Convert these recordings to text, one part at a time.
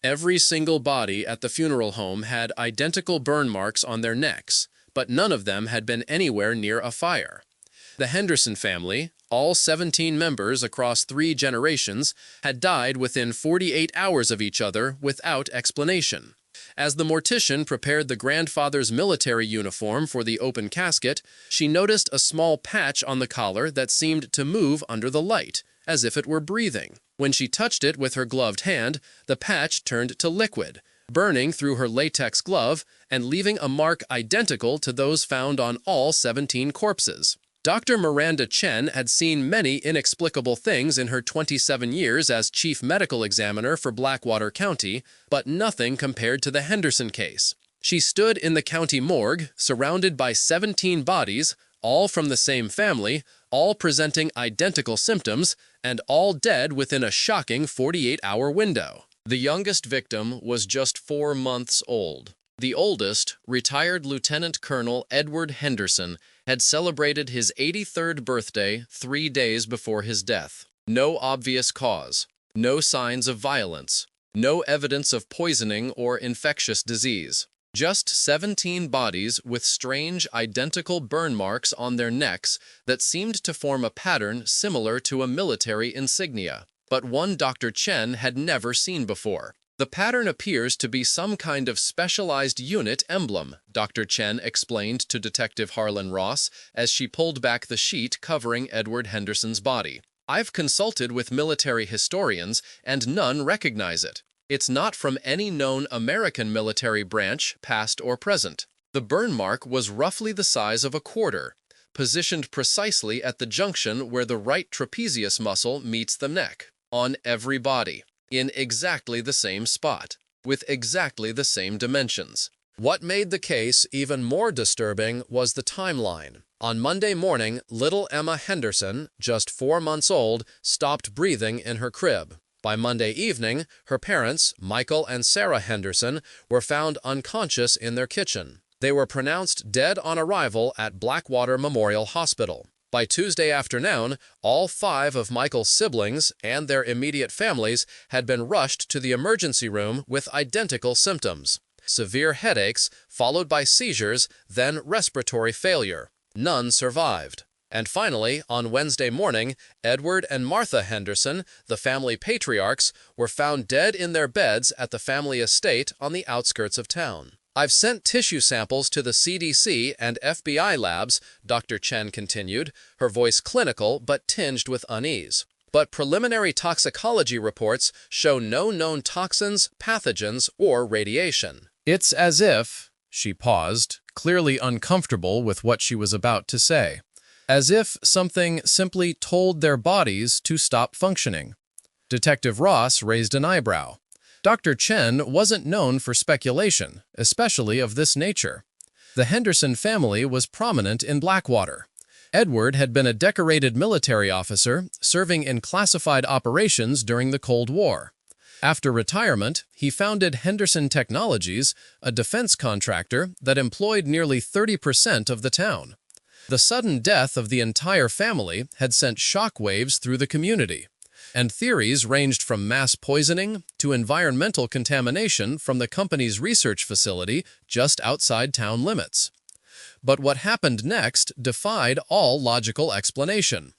Every single body at the funeral home had identical burn marks on their necks, but none of them had been anywhere near a fire. The Henderson family, all 17 members across 3 generations, had died within 48 hours of each other without explanation. As the mortician prepared the grandfather's military uniform for the open casket, she noticed a small patch on the collar that seemed to move under the light, as if it were breathing. When she touched it with her gloved hand, the patch turned to liquid, burning through her latex glove and leaving a mark identical to those found on all 17 corpses. Dr. Miranda Chen had seen many inexplicable things in her 27 years as chief medical examiner for Blackwater County, but nothing compared to the Henderson case. She stood in the county morgue, surrounded by 17 bodies, all from the same family, all presenting identical symptoms, and all dead within a shocking 48-hour window. The youngest victim was just 4 months old. The oldest, retired Lieutenant Colonel Edward Henderson, had celebrated his 83rd birthday 3 days before his death. No obvious cause, no signs of violence, no evidence of poisoning or infectious disease. Just 17 bodies with strange, identical burn marks on their necks that seemed to form a pattern similar to a military insignia, but one Dr. Chen had never seen before. The pattern appears to be some kind of specialized unit emblem, Dr. Chen explained to Detective Harlan Ross as she pulled back the sheet covering Edward Henderson's body. I've consulted with military historians, and none recognize it. It's not from any known American military branch, past or present. The burn mark was roughly the size of a quarter, positioned precisely at the junction where the right trapezius muscle meets the neck, on every body, in exactly the same spot, with exactly the same dimensions. What made the case even more disturbing was the timeline. On Monday morning, little Emma Henderson, just 4 months old, stopped breathing in her crib. By Monday evening, her parents, Michael and Sarah Henderson, were found unconscious in their kitchen. They were pronounced dead on arrival at Blackwater Memorial Hospital. By Tuesday afternoon, all 5 of Michael's siblings and their immediate families had been rushed to the emergency room with identical symptoms: severe headaches, followed by seizures, then respiratory failure. None survived. And finally, on Wednesday morning, Edward and Martha Henderson, the family patriarchs, were found dead in their beds at the family estate on the outskirts of town. I've sent tissue samples to the CDC and FBI labs, Dr. Chen continued, her voice clinical but tinged with unease. But preliminary toxicology reports show no known toxins, pathogens, or radiation. It's as if, she paused, clearly uncomfortable with what she was about to say. As if something simply told their bodies to stop functioning. Detective Ross raised an eyebrow. Dr. Chen wasn't known for speculation, especially of this nature. The Henderson family was prominent in Blackwater. Edward had been a decorated military officer serving in classified operations during the Cold War. After retirement, he founded Henderson Technologies, a defense contractor that employed nearly 30% of the town. The sudden death of the entire family had sent shockwaves through the community, and theories ranged from mass poisoning to environmental contamination from the company's research facility just outside town limits. But what happened next defied all logical explanation.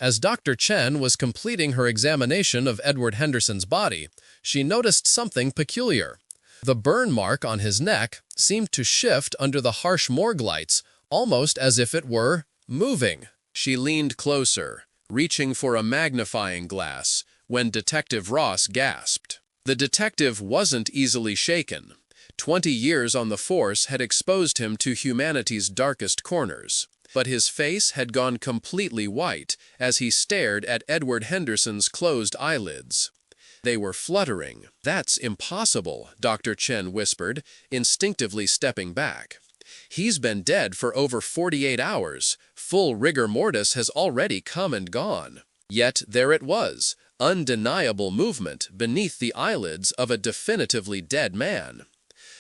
As Dr. Chen was completing her examination of Edward Henderson's body, she noticed something peculiar. The burn mark on his neck seemed to shift under the harsh morgue lights, almost as if it were moving. She leaned closer, reaching for a magnifying glass, when Detective Ross gasped. The detective wasn't easily shaken. 20 years on the force had exposed him to humanity's darkest corners. But his face had gone completely white as he stared at Edward Henderson's closed eyelids. They were fluttering. "That's impossible," Dr. Chen whispered, instinctively stepping back. "He's been dead for over 48 hours. Full rigor mortis has already come and gone." Yet there it was, undeniable movement beneath the eyelids of a definitively dead man.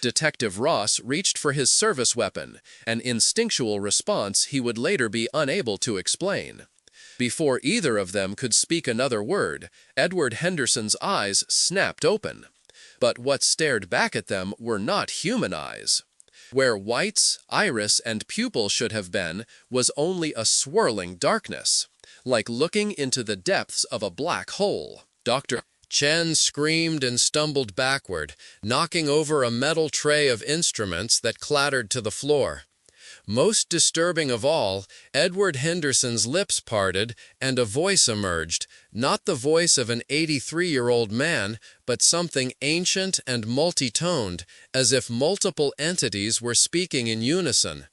Detective Ross reached for his service weapon, an instinctual response he would later be unable to explain. Before either of them could speak another word, Edward Henderson's eyes snapped open. But what stared back at them were not human eyes. Where White's iris and pupil should have been was only a swirling darkness, like looking into the depths of a black hole. Dr. Chen screamed and stumbled backward, knocking over a metal tray of instruments that clattered to the floor. Most disturbing of all, Edward Henderson's lips parted and a voice emerged, not the voice of an 83-year-old man, but something ancient and multi-toned, as if multiple entities were speaking in unison.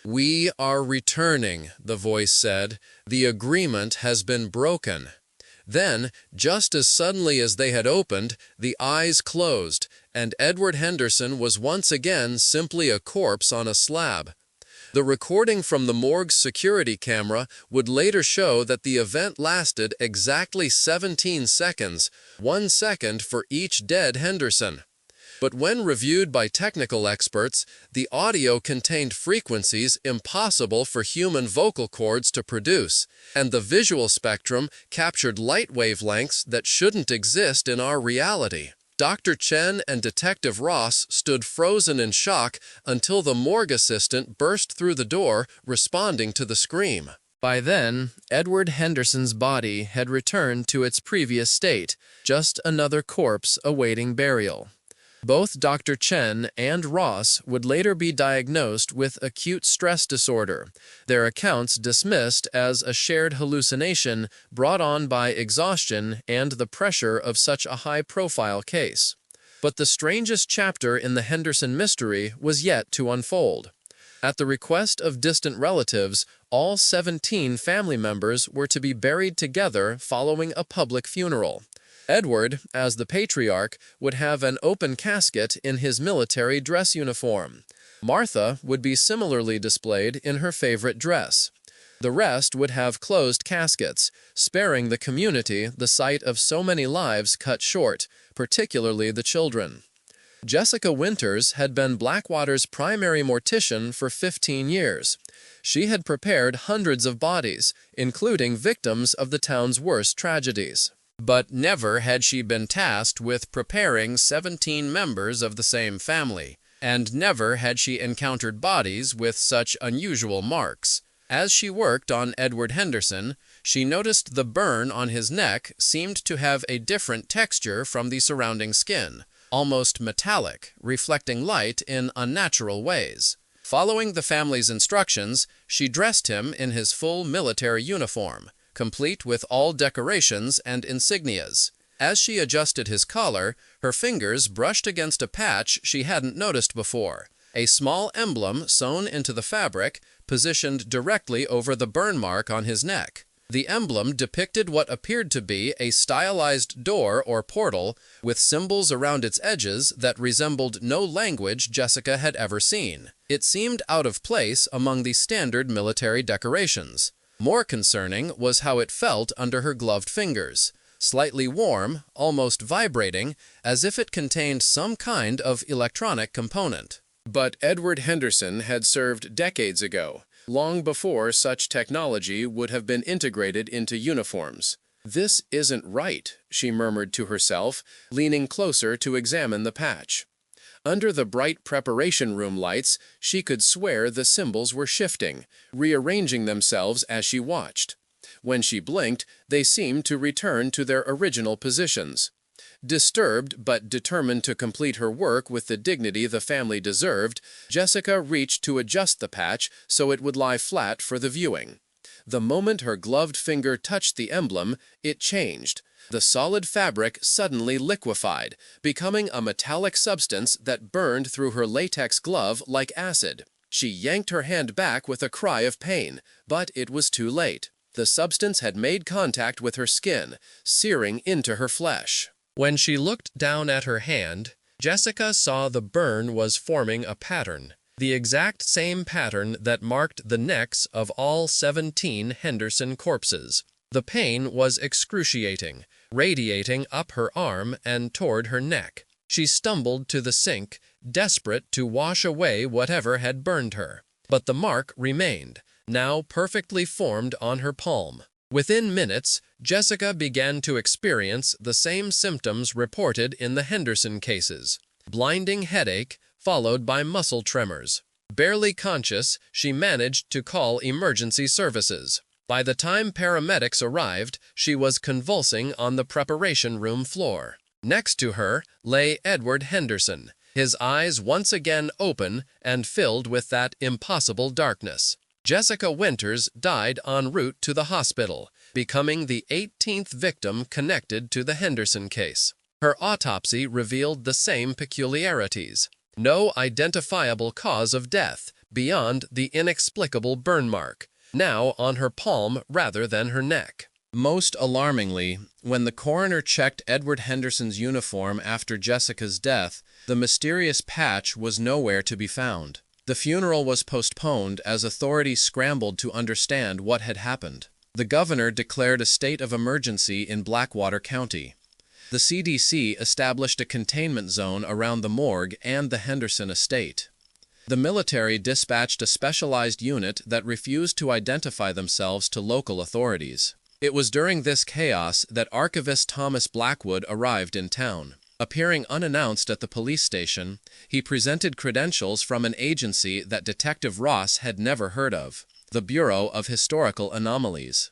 "We are returning," the voice said. "The agreement has been broken." Then, just as suddenly as they had opened, the eyes closed, and Edward Henderson was once again simply a corpse on a slab. The recording from the morgue's security camera would later show that the event lasted exactly 17 seconds, 1 second for each dead Henderson. But when reviewed by technical experts, the audio contained frequencies impossible for human vocal cords to produce, and the visual spectrum captured light wavelengths that shouldn't exist in our reality. Dr. Chen and Detective Ross stood frozen in shock until the morgue assistant burst through the door, responding to the scream. By then, Edward Henderson's body had returned to its previous state, just another corpse awaiting burial. Both Dr. Chen and Ross would later be diagnosed with acute stress disorder, their accounts dismissed as a shared hallucination brought on by exhaustion and the pressure of such a high-profile case. But the strangest chapter in the Henderson mystery was yet to unfold. At the request of distant relatives, all 17 family members were to be buried together following a public funeral. Edward, as the patriarch, would have an open casket in his military dress uniform. Martha would be similarly displayed in her favorite dress. The rest would have closed caskets, sparing the community the sight of so many lives cut short, particularly the children. Jessica Winters had been Blackwater's primary mortician for 15 years. She had prepared hundreds of bodies, including victims of the town's worst tragedies. But never had she been tasked with preparing 17 members of the same family, and never had she encountered bodies with such unusual marks. As she worked on Edward Henderson, she noticed the burn on his neck seemed to have a different texture from the surrounding skin, almost metallic, reflecting light in unnatural ways. Following the family's instructions, she dressed him in his full military uniform, complete with all decorations and insignias. As she adjusted his collar, her fingers brushed against a patch she hadn't noticed before, a small emblem sewn into the fabric, positioned directly over the burn mark on his neck. The emblem depicted what appeared to be a stylized door or portal, with symbols around its edges that resembled no language Jessica had ever seen. It seemed out of place among the standard military decorations. More concerning was how it felt under her gloved fingers, slightly warm, almost vibrating, as if it contained some kind of electronic component. But Edward Henderson had served decades ago, long before such technology would have been integrated into uniforms. "This isn't right," she murmured to herself, leaning closer to examine the patch. Under the bright preparation room lights, she could swear the symbols were shifting, rearranging themselves as she watched. When she blinked, they seemed to return to their original positions. Disturbed but determined to complete her work with the dignity the family deserved, Jessica reached to adjust the patch so it would lie flat for the viewing. The moment her gloved finger touched the emblem, it changed. The solid fabric suddenly liquefied, becoming a metallic substance that burned through her latex glove like acid. She yanked her hand back with a cry of pain, but it was too late. The substance had made contact with her skin, searing into her flesh. When she looked down at her hand, Jessica saw the burn was forming a pattern, the exact same pattern that marked the necks of all 17 Henderson corpses. The pain was excruciating, radiating up her arm and toward her neck. She stumbled to the sink, desperate to wash away whatever had burned her. But the mark remained, now perfectly formed on her palm. Within minutes, Jessica began to experience the same symptoms reported in the Henderson cases: blinding headache, followed by muscle tremors. Barely conscious, she managed to call emergency services. By the time paramedics arrived, she was convulsing on the preparation room floor. Next to her lay Edward Henderson, his eyes once again open and filled with that impossible darkness. Jessica Winters died en route to the hospital, becoming the 18th victim connected to the Henderson case. Her autopsy revealed the same peculiarities: no identifiable cause of death beyond the inexplicable burn mark, now on her palm rather than her neck. Most alarmingly, when the coroner checked Edward Henderson's uniform after Jessica's death, the mysterious patch was nowhere to be found. The funeral was postponed as authorities scrambled to understand what had happened. The governor declared a state of emergency in Blackwater County. The CDC established a containment zone around the morgue and the Henderson estate. The military dispatched a specialized unit that refused to identify themselves to local authorities. It was during this chaos that archivist Thomas Blackwood arrived in town. Appearing unannounced at the police station, he presented credentials from an agency that Detective Ross had never heard of: the Bureau of Historical Anomalies.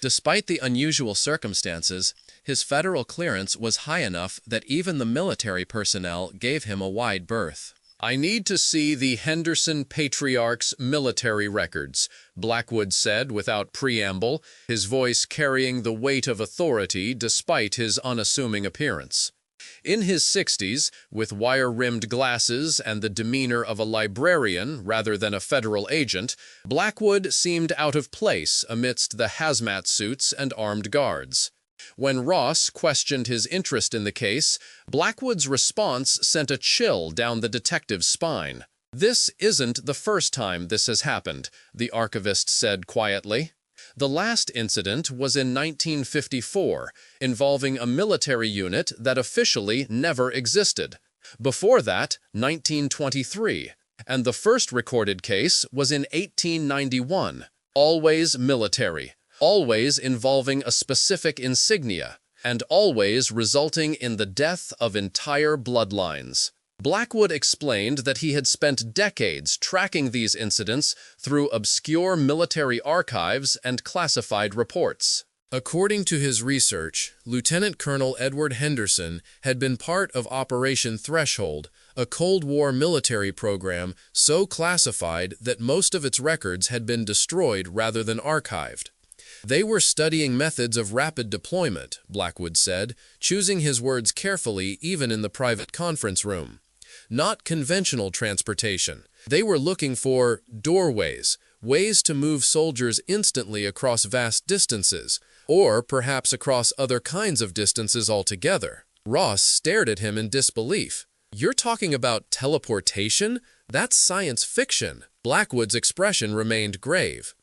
Despite the unusual circumstances, his federal clearance was high enough that even the military personnel gave him a wide berth. "I need to see the Henderson Patriarch's military records," Blackwood said without preamble, his voice carrying the weight of authority despite his unassuming appearance. In his 60s, with wire-rimmed glasses and the demeanor of a librarian rather than a federal agent, Blackwood seemed out of place amidst the hazmat suits and armed guards. When Ross questioned his interest in the case, Blackwood's response sent a chill down the detective's spine. "This isn't the first time this has happened," the archivist said quietly. "The last incident was in 1954, involving a military unit that officially never existed. Before that, 1923, and the first recorded case was in 1891. Always military, always involving a specific insignia, and always resulting in the death of entire bloodlines." Blackwood explained that he had spent decades tracking these incidents through obscure military archives and classified reports. According to his research, Lieutenant Colonel Edward Henderson had been part of Operation Threshold, a Cold War military program so classified that most of its records had been destroyed rather than archived. "They were studying methods of rapid deployment," Blackwood said, choosing his words carefully even in the private conference room. "Not conventional transportation. They were looking for doorways, ways to move soldiers instantly across vast distances, or perhaps across other kinds of distances altogether." Ross stared at him in disbelief. "You're talking about teleportation? That's science fiction." Blackwood's expression remained grave.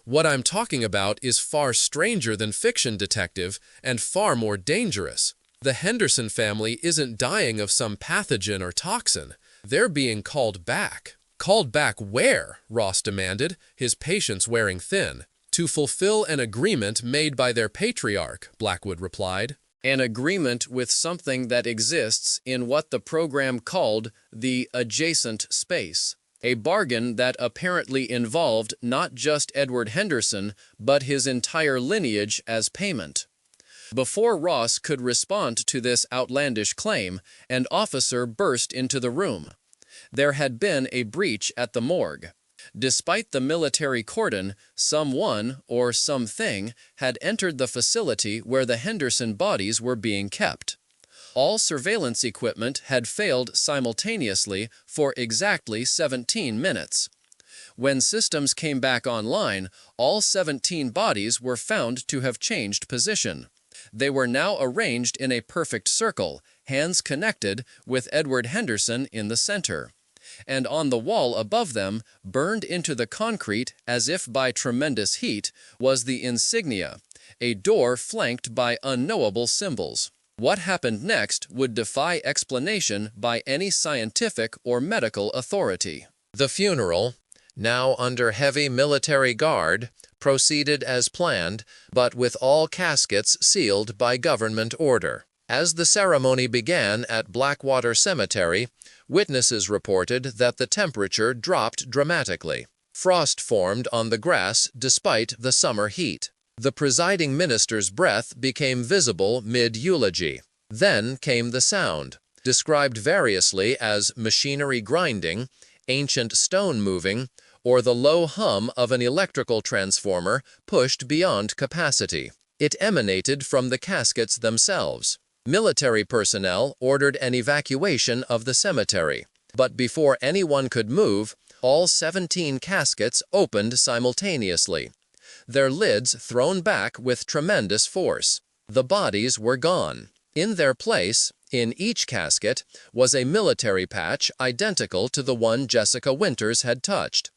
"What I'm talking about is far stranger than fiction, detective, and far more dangerous. The Henderson family isn't dying of some pathogen or toxin. They're being called back." "Called back where?" Ross demanded, his patience wearing thin. "To fulfill an agreement made by their patriarch," Blackwood replied. "An agreement with something that exists in what the program called the adjacent space. A bargain that apparently involved not just Edward Henderson, but his entire lineage as payment." Before Ross could respond to this outlandish claim, an officer burst into the room. There had been a breach at the morgue. Despite the military cordon, someone or something had entered the facility where the Henderson bodies were being kept. All surveillance equipment had failed simultaneously for exactly 17 minutes. When systems came back online, all 17 bodies were found to have changed position. They were now arranged in a perfect circle, hands connected, with Edward Henderson in the center. And on the wall above them, burned into the concrete as if by tremendous heat, was the insignia, a door flanked by unknowable symbols. What happened next would defy explanation by any scientific or medical authority. The funeral, now under heavy military guard, proceeded as planned, but with all caskets sealed by government order. As the ceremony began at Blackwater Cemetery, witnesses reported that the temperature dropped dramatically. Frost formed on the grass despite the summer heat. The presiding minister's breath became visible mid-eulogy. Then came the sound, described variously as machinery grinding, ancient stone moving, or the low hum of an electrical transformer pushed beyond capacity. It emanated from the caskets themselves. Military personnel ordered an evacuation of the cemetery, but before anyone could move, all 17 caskets opened simultaneously, their lids thrown back with tremendous force. The bodies were gone. In their place, in each casket, was a military patch identical to the one Jessica Winters had touched.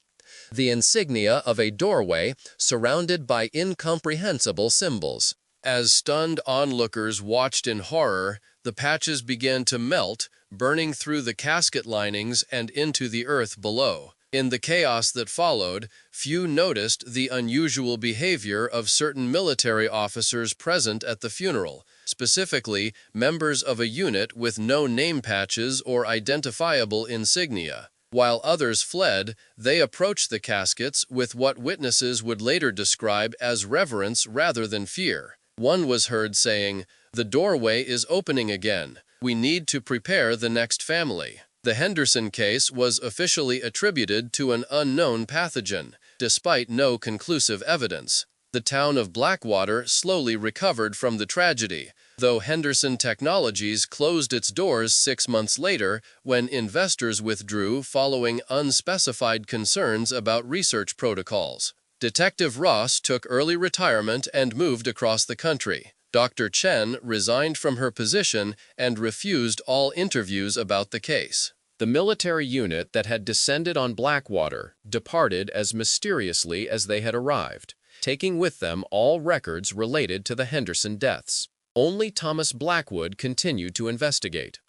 The insignia of a doorway surrounded by incomprehensible symbols. As stunned onlookers watched in horror, the patches began to melt, burning through the casket linings and into the earth below. In the chaos that followed, few noticed the unusual behavior of certain military officers present at the funeral, specifically members of a unit with no name patches or identifiable insignia. While others fled, they approached the caskets with what witnesses would later describe as reverence rather than fear. One was heard saying, "The doorway is opening again. We need to prepare the next family." The Henderson case was officially attributed to an unknown pathogen, despite no conclusive evidence. The town of Blackwater slowly recovered from the tragedy, though Henderson Technologies closed its doors 6 months later when investors withdrew following unspecified concerns about research protocols. Detective Ross took early retirement and moved across the country. Dr. Chen resigned from her position and refused all interviews about the case. The military unit that had descended on Blackwater departed as mysteriously as they had arrived, taking with them all records related to the Henderson deaths. Only Thomas Blackwood continued to investigate,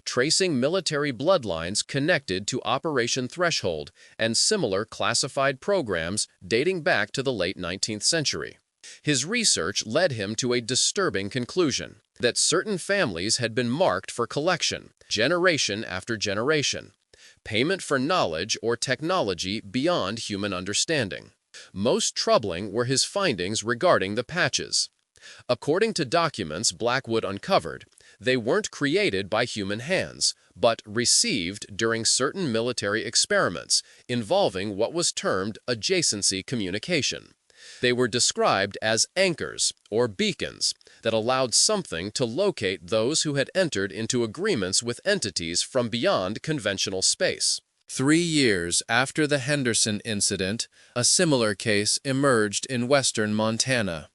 tracing military bloodlines connected to Operation Threshold and similar classified programs dating back to the late 19th century. His research led him to a disturbing conclusion, that certain families had been marked for collection, generation after generation, payment for knowledge or technology beyond human understanding. Most troubling were his findings regarding the patches. According to documents Blackwood uncovered, they weren't created by human hands, but received during certain military experiments involving what was termed adjacency communication. They were described as anchors, or beacons, that allowed something to locate those who had entered into agreements with entities from beyond conventional space. 3 years after the Henderson incident, a similar case emerged in western Montana.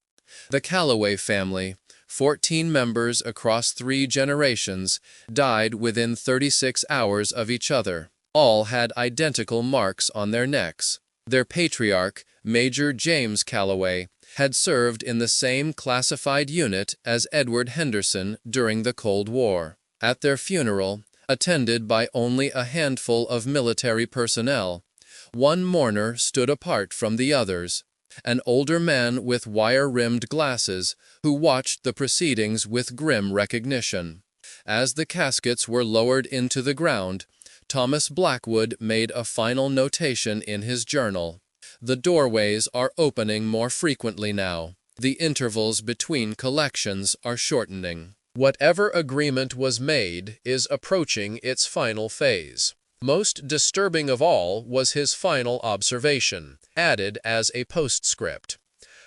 The Calloway family, 14 members across 3 generations, died within 36 hours of each other. All had identical marks on their necks. Their patriarch, Major James Calloway, had served in the same classified unit as Edward Henderson during the Cold War. At their funeral, attended by only a handful of military personnel, one mourner stood apart from the others, an older man with wire-rimmed glasses who watched the proceedings with grim recognition. As the caskets were lowered into the ground, Thomas Blackwood made a final notation in his journal. "The doorways are opening more frequently now. The intervals between collections are shortening. Whatever agreement was made is approaching its final phase." Most disturbing of all was his final observation, added as a postscript.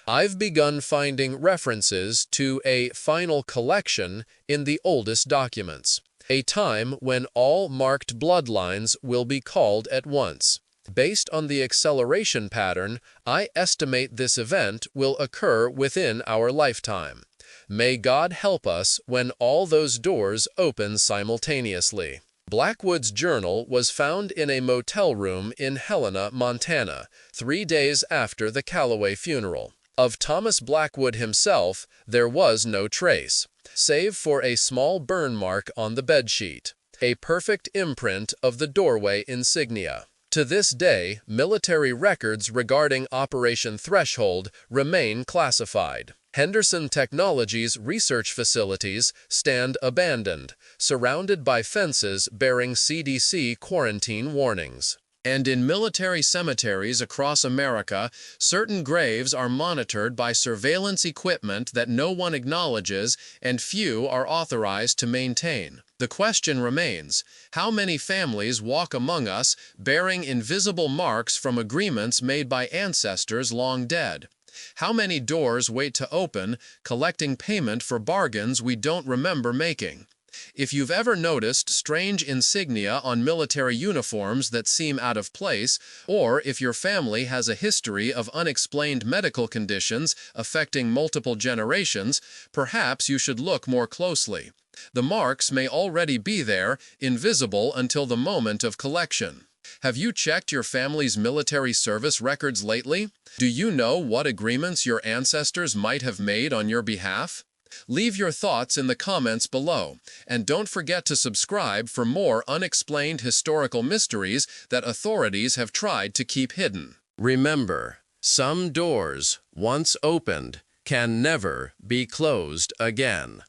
"I've begun finding references to a final collection in the oldest documents, a time when all marked bloodlines will be called at once. Based on the acceleration pattern, I estimate this event will occur within our lifetime. May God help us when all those doors open simultaneously." Blackwood's journal was found in a motel room in Helena, Montana, 3 days after the Calloway funeral. Of Thomas Blackwood himself, there was no trace, save for a small burn mark on the bedsheet, a perfect imprint of the doorway insignia. To this day, military records regarding Operation Threshold remain classified. Henderson Technologies research facilities stand abandoned, surrounded by fences bearing CDC quarantine warnings. And in military cemeteries across America, certain graves are monitored by surveillance equipment that no one acknowledges and few are authorized to maintain. The question remains, how many families walk among us bearing invisible marks from agreements made by ancestors long dead? How many doors wait to open, collecting payment for bargains we don't remember making? If you've ever noticed strange insignia on military uniforms that seem out of place, or if your family has a history of unexplained medical conditions affecting multiple generations, perhaps you should look more closely. The marks may already be there, invisible until the moment of collection. Have you checked your family's military service records lately? Do you know what agreements your ancestors might have made on your behalf? Leave your thoughts in the comments below, and don't forget to subscribe for more unexplained historical mysteries that authorities have tried to keep hidden. Remember, some doors, once opened, can never be closed again.